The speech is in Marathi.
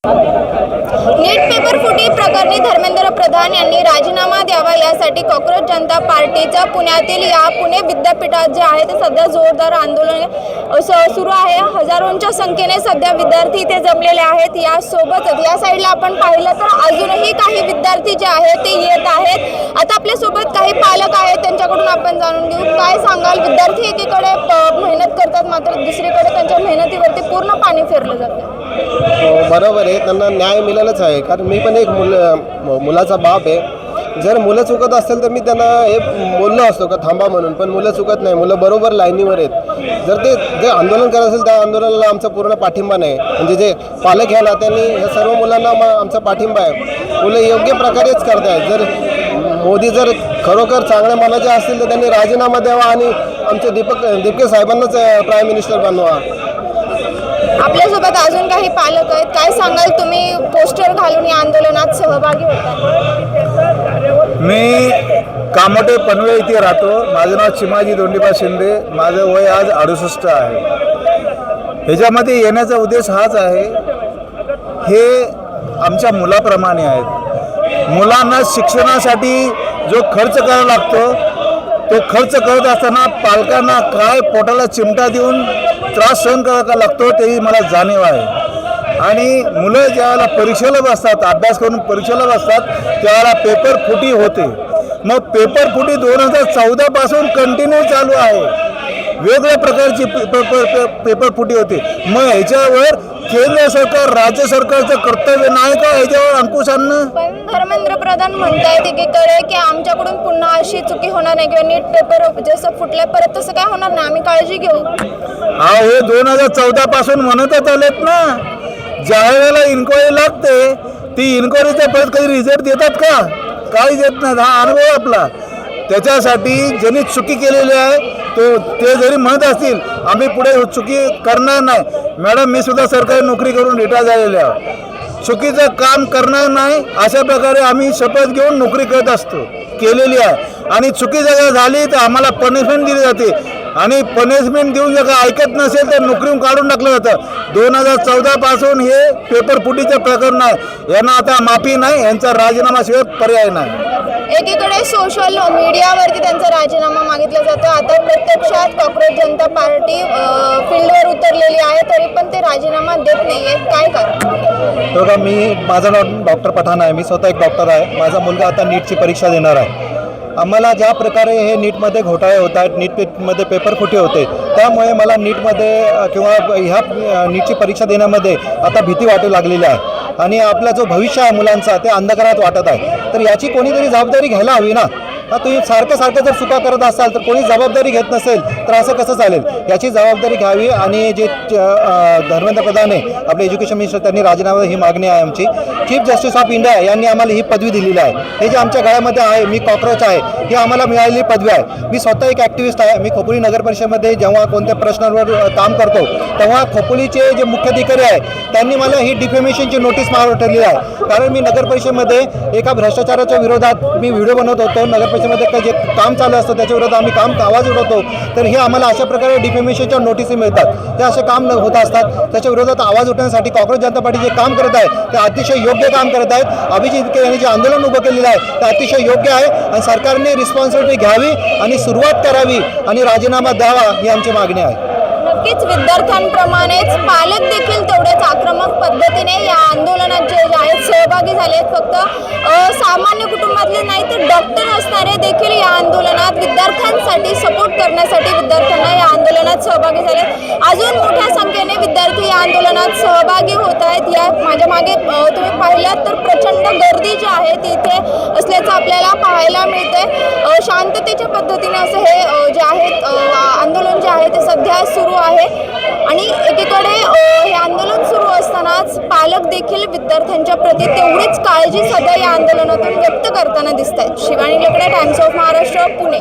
नीट पेपर फुटी प्रकरणी धर्मेंद्र प्रधान यांनी राजीनामा द्यावा यासाठी कॉक्रोच जनता पार्टीचा पुण्यातील या पुणे विद्यापीठात जे आहे ते सध्या जोरदार आंदोलन सुरू आहे। हजारोंच्या संख्येने सध्या विद्यार्थी इथे जमलेले आहेत। यासोबतच या साईडला आपण पाहिलं तर अजूनही काही विद्यार्थी जे आहेत ते येत आहेत। आता आपल्यासोबत काही पालक आहेत, त्यांच्याकडून आपण जाणून घेऊ। काय सांगाल? विद्यार्थी एकीकडे मेहनत करतात, मात्र दुसरीकडे त्यांच्या मेहनतीवरती पूर्ण पाणी फेरलं जातं। बरोबर आहे, त्यांना न्याय मिळालाच आहे। कारण मी पण एक मुलाचा बाप आहे। जर मुलं चुकत असेल तर मी त्यांना हे बोललो असतो का थांबा म्हणून, पण मुलं चुकत नाही, मुलं बरोबर लाईनीवर आहेत। जर ते जे आंदोलन करत असेल त्या आंदोलनाला आमचा पूर्ण पाठिंबा नाही, म्हणजे जे पालक ह्या नात्याने ह्या सर्व मुलांना आमचा पाठिंबा आहे। मुलं योग्य प्रकारेच करत आहेत। जर मोदी जर खरोखर चांगल्या मनाचे असतील तर त्यांनी राजीनामा द्यावा आणि आमचे दीपके साहेबांनाच प्राईम मिनिस्टर बनवा। आपल्यासोबत अजून काही पालक आहेत। काय सांगाल? तुम्ही पोस्टर घालून या आंदोलनात सहभागी होता। मी कामोटे पनवेल इथे राहतो। माझं नाव चिमाजी दोंडीबा शिंदे। माझं वय आज 68 आहे। ह्याच्यामध्ये येण्याचा उद्देश हाच आहे, हे आमच्या मुलाप्रमाणे आहेत। मुलांना शिक्षणासाठी जो खर्च करावा लागतो तो खर्च करत असताना पालकांना काय पोटाला चिमटा देऊन त्रास सहन करावा लागतो तेही मला जाणीव आहे। आणि मुलं ज्यावेळेला परीक्षेला बसतात, अभ्यास करून परीक्षेला बसतात, त्यावेळेला पेपर फुटी होते। मग पेपर फुटी 2014 पासून कंटिन्यू चालू आहे। वेगवेगळ्या प्रकारची पेपर फुटी होते। मग ह्याच्यावर केंद्र सरकार, राज्य सरकारचं कर्तव्य नाही का ह्याच्यावर अंकुश आणणं? पण धर्मेंद्र प्रधान म्हणतायत एकीकडे की आमच्याकडून पुन्हा अशी चुकी होणार नाही किंवा नीट पेपर जसं फुटलंय परत तसं काय होणार नाही, आम्ही काळजी घेऊ। हे 2014 पासून म्हणतच आलेत ना। ज्या वेळेला इन्क्वायरी लागते ती इन्क्वायरीचा परत कधी रिझल्ट देतात का? काही देत नाही। हा अनुभव आपला। त्याच्यासाठी ज्यांनी चुकी केलेली आहे ते जरी म्हणत असतील आम्ही पुढे चुकी करणार नाही, मॅडम मी सुद्धा सरकारी नोकरी करून रिटायर झालेले आहे। चुकीचं काम करणार नाही अशा प्रकारे आम्ही शपथ घेऊन नोकरी करत असतो, केलेली आहे। आणि चुकी जर झाली तर आम्हाला पनिशमेंट दिली जाते आणि पनिशमेंट देऊन जर ऐकत नसेल तर नोकरीहून काढून टाकलं जातं। 2014 पासून हे पेपर फुटीचं प्रकरण आहे। यांना आता माफी नाही, यांचा राजीनामाशिवाय पर्याय नाही। एकीकडे सोशल मीडियावरती त्यांचा राजीनामा मागितला जातो। आता प्रत्यक्षात कॉक्रोच जनता पार्टी फील्डवर उतरलेली आहे, तरी पण ते राजीनामा देत नाहीये। काय कारण? बघा, माझं नाव डॉक्टर पठाण आहे। मी स्वतः एक डॉक्टर आहे। माझा मुलगा आता नीटची परीक्षा देणार आहे। आम्हाला ज्या प्रकारे हे नीटमध्ये घोटाळे होत आहेत, नीटमध्ये पेपर फुटी होते, त्यामुळे मला नीटमध्ये किंवा ह्या नीटची परीक्षा देण्यामध्ये आता भीती वाटू लागलेली आहे। आणि आपला जो भविष्य आहे मुलांचा ते अंधकारात वाटत आहे। तर याची कोणीतरी जबाबदारी घ्यायला हवी ना। तुम्ही सारखं जर चुका करत असाल तर कोणी जबाबदारी घेत नसेल तर असं कसं चालेल? याची जबाबदारी घ्यावी। आणि जे धर्मेंद्र प्रधान आहे आपले एज्युकेशन मिनिस्टर, त्यांनी राजीनामा, ही मागणी आहे आमची। चीफ जस्टिस ऑफ इंडिया यांनी आम्हाला ही पदवी दिलेली आहे। हे जे आमच्या गळ्यामध्ये आहे, मी कॉक्रोच आहे, ही आम्हाला मिळालेली पदवी आहे। मी स्वतः एक ॲक्टिव्हिस्ट आहे। मी खोपोली नगर परिषदेमध्ये जेव्हा कोणत्या प्रश्नांवर काम करतो तेव्हा खोपोलीचे जे मुख्याधिकारी आहे त्यांनी मला ही डिफेमेशनची नोटीस पाठवलेली आहे। कारण मी नगर परिषदेमध्ये एका भ्रष्टाचाराच्या विरोधात मी व्हिडिओ बनवत होतो। नगर परिषदेमध्ये जे काम चालू असतं त्याच्या विरोधात आम्ही आवाज उठवतो, तर हे आम्हाला अशा प्रकारे डिफेमेशनच्या नोटीसी मिळतात। ते असे काम होत असतात। त्याच्या विरोधात आवाज उठवण्यासाठी कॉक्रोच जनता पार्टी जे काम करत आहे ते अतिशय योग्य काम करत आहेत। अभिजित के यांनी जे आंदोलन उभं केलेलं आहे ते अतिशय योग्य आहे आणि सरकारने रिस्पॉन्सिबिलिटी घ्यावी आणि सुरुवात करावी आणि राजीनामा द्यावा, ही आमची मागणी आहे। नक्कीच विद्यार्थ्यांप्रमाणेच पालक देखील तेवढ्याच आक्रमक पद्धतीने या आंदोलनात जे आहेत सहभागी झालेत। फक्त सामान्य कुटुंबातले नाही तर डॉक्टर असणारे देखील या आंदोलनात विद्यार्थ्यांसाठी सपोर्ट करण्यासाठी विद्यार्थ्यांना या आंदोलनात सहभागी झालेत। अजून मोठ्या संख्येने विद्यार्थी या आंदोलनात सहभागी होत आहेत। या माझ्या मागे तुम्ही पाहिलात तर प्रचंड गर्दी जी आहे ती इथे असल्याचं आपल्याला पाहायला मिळते। शांततेच्या पद्धतीने असं हे जे आहेत आंदोलन जे आहे ते सध्या सुरू आहे। आणि एकीकडे हे आंदोलन सुरू असतानाच पालक देखील विद्यार्थ्यांच्या प्रती तेवढीच काळजी सध्या या आंदोलनातून व्यक्त करताना दिसत आहेत। शिवानी लकडे, टाइम्स ऑफ महाराष्ट्र, पुणे।